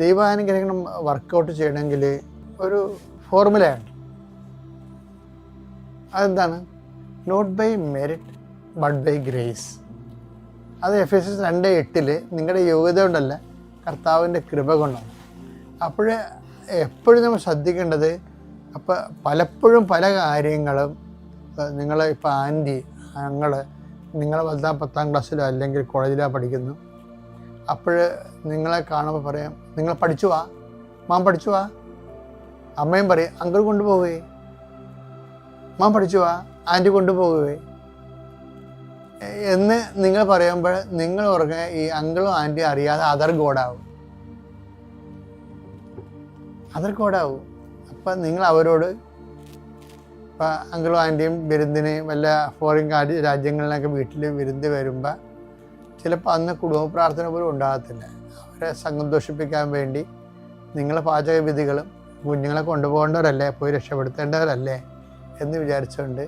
ദൈവാനുഗ്രഹം വർക്കൗട്ട് ചെയ്യണമെങ്കിൽ ഒരു ഫോർമുലയാണ്. അതെന്താണ്? Not by merit but by grace. അത് എഫെസ്യസ് 2:8 നിങ്ങളുടെ യോഗ്യത കൊണ്ടല്ല, കർത്താവിൻ്റെ കൃപ കൊണ്ടാണ്. അപ്പോൾ എപ്പോഴും നമ്മൾ ശ്രദ്ധിക്കേണ്ടത്, അപ്പോൾ പലപ്പോഴും പല കാര്യങ്ങളും നിങ്ങൾ ഇപ്പോൾ ആൻറ്റി നിങ്ങൾ 10ാം ക്ലാസ്സിലോ അല്ലെങ്കിൽ കോളേജിലോ പഠിക്കുന്നു. അപ്പോൾ നിങ്ങളെ കാണുമ്പോൾ പറയാം, നിങ്ങൾ പഠിച്ചു വാ, മാം പഠിച്ചു വാ. അമ്മയും പറയും, അങ്കിൾ കൊണ്ടുപോകുകയെ, മാം പഠിച്ചു വാ, ആൻറ്റി കൊണ്ടുപോകുകയെ എന്ന് നിങ്ങൾ പറയുമ്പോൾ നിങ്ങൾ ഓർക്കുക ഈ അങ്കിളും ആൻറ്റിയും അറിയാതെ അതർ ഗോഡാവും. അപ്പം നിങ്ങൾ അവരോട് ഇപ്പം അങ്കിളും ആൻറ്റിയും വിരുന്നിന് വല്ല ഫോറിൻ രാജ്യങ്ങളിലൊക്കെ വീട്ടിൽ വിരുന്ന് വരുമ്പോൾ ചിലപ്പോൾ അന്ന് കുടുംബ പ്രാർത്ഥന പോലും ഉണ്ടാകത്തില്ല. അവരെ സന്തോഷിപ്പിക്കാൻ വേണ്ടി നിങ്ങളെ പാചക വിധികളും കുഞ്ഞുങ്ങളെ കൊണ്ടുപോകേണ്ടവരല്ലേ, പോയി രക്ഷപ്പെടുത്തേണ്ടവരല്ലേ എന്ന് വിചാരിച്ചുകൊണ്ട്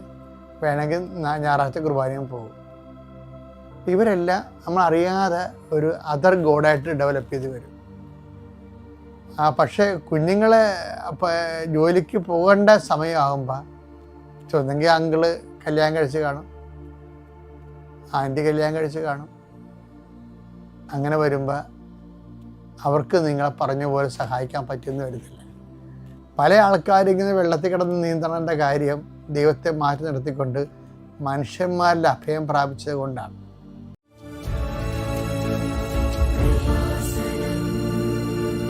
വേണമെങ്കിൽ ഞായറാഴ്ച കുർബാനയും പോകും. ഇവരെല്ലാം നമ്മൾ അറിയാതെ ഒരു അതർ ഗോഡായിട്ട് ഡെവലപ്പ് ചെയ്ത് വരും. പക്ഷേ കുഞ്ഞുങ്ങളെ ജോലിക്ക് പോകേണ്ട സമയമാകുമ്പോൾ ഒന്നെങ്കിൽ അങ്കിള് കല്യാണം കഴിച്ച് കാണും, ആൻറ്റി കല്യാണം കഴിച്ച് കാണും. അങ്ങനെ വരുമ്പോൾ അവർക്ക് നിങ്ങളെ പറഞ്ഞ പോലെ സഹായിക്കാൻ പറ്റുമെന്ന് വരുന്നില്ല. പല ആൾക്കാരിങ്ങനെ വെള്ളത്തിൽ കിടന്ന് നീന്തണേണ്ട കാര്യം ദൈവത്തെ മാറ്റി നിർത്തിക്കൊണ്ട് മനുഷ്യന്മാരിൽ അഭയം പ്രാപിച്ചത് കൊണ്ടാണ്.